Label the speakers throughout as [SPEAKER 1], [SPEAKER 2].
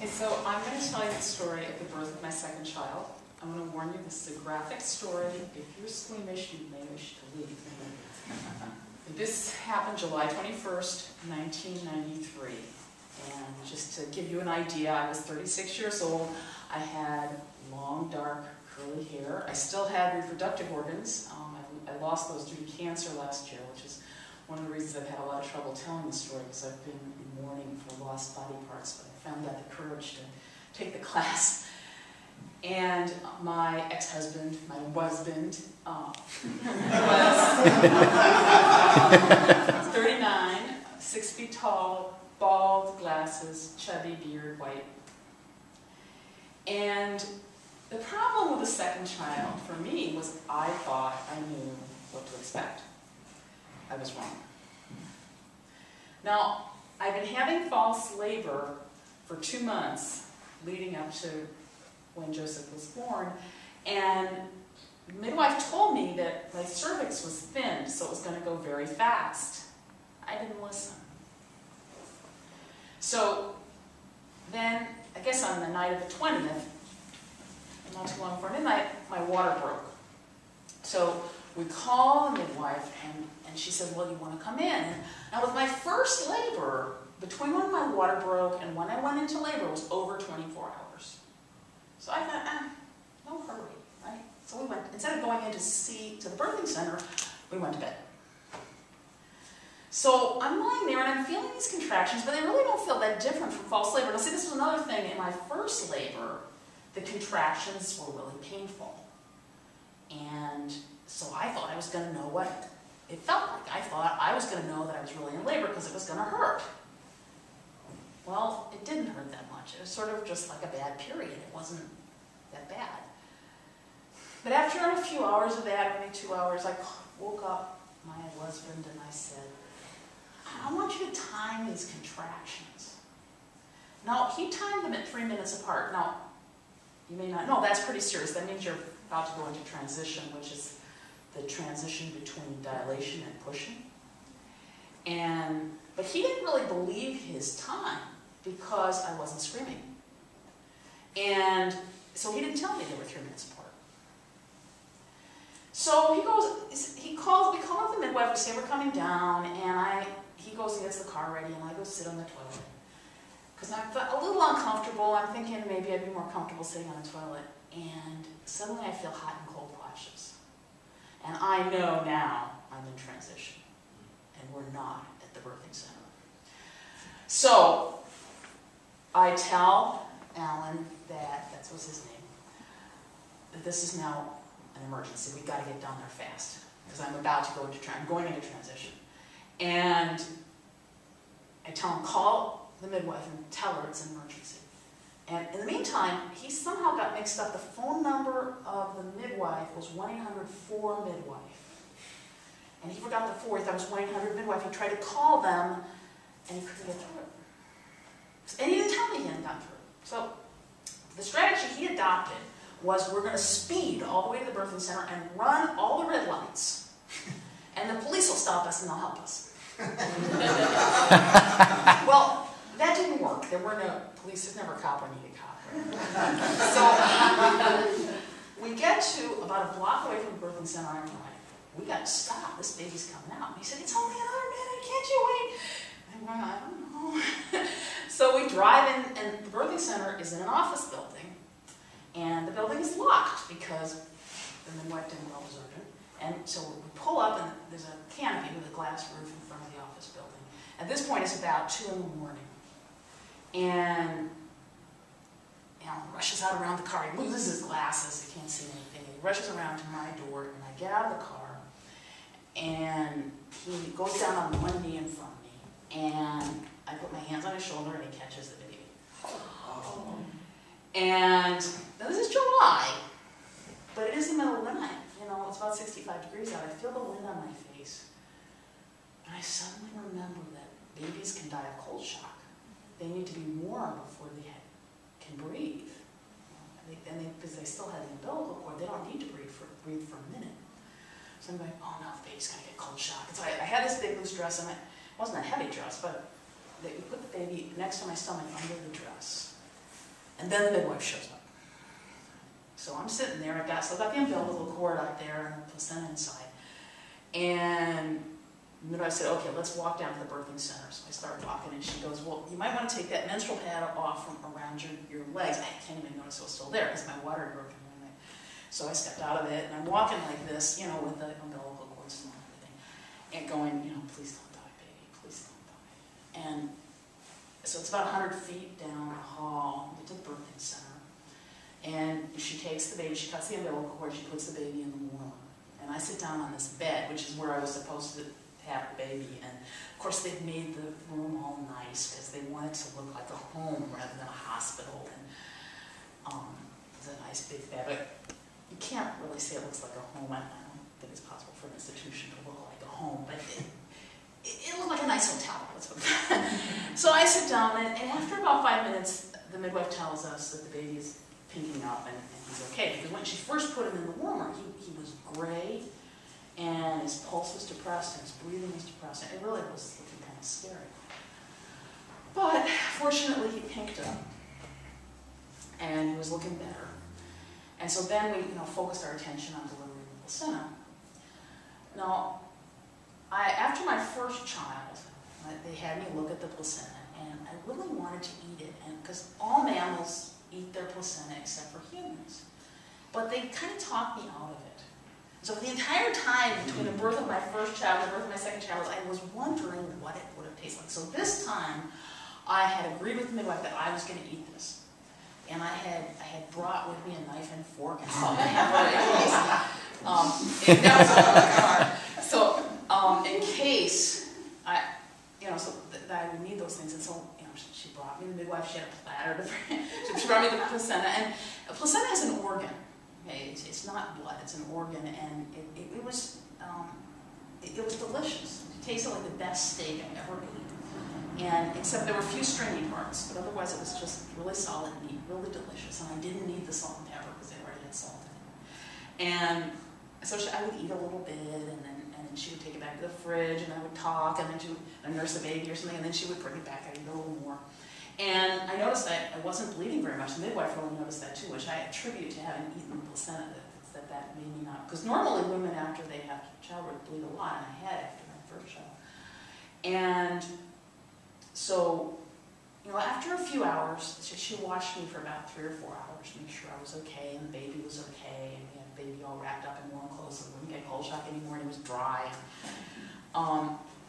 [SPEAKER 1] Okay, so I'm going to tell you the story of the birth of my second child. I'm going to warn you, this is a graphic story. If you're squeamish, you may wish to leave. This happened July 21st, 1993. And just to give you an idea, I was 36 years old. I had long, dark, curly hair. I still had reproductive organs. I lost those due to cancer last year, which is one of the reasons I've had a lot of trouble telling the story, because I've been in mourning for lost body parts, but I found that the courage to take the class. And my ex-husband, my husband, was 39, 6 feet tall, bald, glasses, chubby, beard, white. And the problem with the second child for me was I thought I knew what to expect. I was wrong. Now, I've been having false labor for 2 months leading up to when Joseph was born, and the midwife told me that my cervix was thinned, so it was going to go very fast. I didn't listen. So then, I guess on the night of the 20th, not too long before midnight, my water broke. So we called the midwife, and she said, well, you want to come in? Now with my first labor, between when my water broke and when I went into labor, it was over 24 hours. So I thought, no hurry, right? So we went, instead of going in to the birthing center, we went to bed. So I'm lying there and I'm feeling these contractions, but they really don't feel that different from false labor. Now see, this was another thing. In my first labor, the contractions were really painful. And so I thought I was going to know what it felt like. I thought I was going to know that I was really in labor because it was going to hurt. Well, it didn't hurt that much. It was sort of just like a bad period. It wasn't that bad. But after a few hours of that, maybe 2 hours, I woke up my husband and I said, I want you to time these contractions. Now, he timed them at 3 minutes apart. Now, you may not know, that's pretty serious. That means you're about to go into transition, which is the transition between dilation and pushing. But he didn't really believe his time because I wasn't screaming. And so he didn't tell me they were 3 minutes apart. So we call up the midwife, we say we're coming down, and he goes and gets the car ready, and I go sit on the toilet. Because I'm a little uncomfortable. I'm thinking maybe I'd be more comfortable sitting on the toilet. And suddenly I feel hot and cold flashes. And I know now I'm in transition. And we're not at the birthing center. So I tell Alan that was his name, that this is now an emergency. We've got to get down there fast. Because I'm about to go into I'm going into transition. And I tell him, call the midwife and tell her it's an emergency. And in the meantime, he somehow got mixed up. The phone number of the midwife was 1-800-4-MIDWIFE. And he forgot the 4. He thought it was 1-800-MIDWIFE. He tried to call them, and he couldn't get through it. And he didn't tell me he hadn't gotten through it. So the strategy he adopted was we're going to speed all the way to the birthing center and run all the red lights. And the police will stop us and they'll help us. Well, that didn't work. There were no police. There's never a cop or need a cop. Right? So we get to about a block away from the birthing center, and I'm like, we got to stop. This baby's coming out. And he said, it's only another minute. Can't you wait? I'm going, I don't know. So we drive in, and the birthing center is in an office building, and the building is locked because the midwife didn't know it was urgent. And so we pull up, and there's a canopy with a glass roof in front of the office building. At this point, it's about 2 in the morning. And rushes out around the car. He loses his glasses. He can't see anything. He rushes around to my door, and I get out of the car. And he goes down on one knee in front of me. And I put my hands on his shoulder, and he catches the baby. Oh. And now this is July, but it is the middle of the night. It's about 65 degrees out. I feel the wind on my face. And I suddenly remember that babies can die of cold shock. They need to be warm before they can breathe. Because they still have the umbilical cord, they don't need to breathe for a minute. So I'm going, oh no, the baby's going to get cold shock. And so I had this big loose dress, and it wasn't a heavy dress, but we put the baby next to my stomach under the dress. And then the midwife shows up. So I'm sitting there, I've got the umbilical cord out there and the placenta inside. And the midwife said, okay, let's walk down to the birthing center. So I start walking, and she goes, well, you might want to take that menstrual pad off from around your legs. I can't even notice it was still there because my water had broken. So I stepped out of it, and I'm walking like this, you know, with the umbilical cord still and everything, and going, you know, please don't die, baby, please don't die. And so it's about 100 feet down the hall, we get to the birthing center, and she takes the baby, she cuts the umbilical cord, she puts the baby in the warmer. And I sit down on this bed, which is where I was supposed to have the baby, and of course they've made the room all nice because they want it to look like a home rather than a hospital, and it's a nice big bed, but you can't really say it looks like a home. I don't think it's possible for an institution to look like a home, but it looked like a nice hotel. Let's put it that. So I sit down, and after about 5 minutes, the midwife tells us that the baby is pinking up and he's okay. Because when she first put him in the warmer, he was gray, and his pulse was depressed, and his breathing was depressed. And it really was looking kind of scary. But fortunately, he pinked up, and he was looking better. And so then we, focused our attention on delivering the placenta. Now, after my first child, they had me look at the placenta, and I really wanted to eat it, and because all mammals eat their placenta except for humans. But they kind of talked me out of it. So for the entire time between the birth of my first child and the birth of my second child, I was wondering what it would have tasted like. So this time, I had agreed with the midwife that I was going to eat this. And I had brought with me a knife and fork and salt and pepper in case. That was all in the car. So in case I would need those things, and so she brought me the midwife. She had a platter to bring. She brought me the placenta, and a placenta is an organ. Okay, it's not blood; it's an organ, and it was delicious. It tasted like the best steak I've ever eaten. And except there were a few stringy parts, but otherwise it was just really solid meat, really delicious. And I didn't need the salt and pepper because they already had salt in it. And so I would eat a little bit, and then she would take it back to the fridge, and I would talk, and then she would nurse the baby or something, and then she would bring it back. I'd eat a little more. And I noticed that I wasn't bleeding very much. The midwife really noticed that too, which I attribute to having eaten the placenta. That made me not, because normally women after they have childbirth bleed a lot, and I had after my first child. And so, after a few hours, she watched me for about 3 or 4 hours to make sure I was okay, and the baby was okay, and we had the baby all wrapped up in warm clothes, so it wouldn't get cold shock anymore, and it was dry.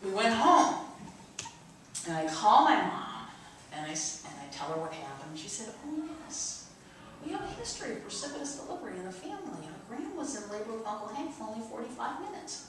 [SPEAKER 1] We went home, and I called my mom, and I tell her what happened, and she said, oh yes, we have a history of precipitous delivery in the family. Our grand was in labor with Uncle Hank for only 45 minutes.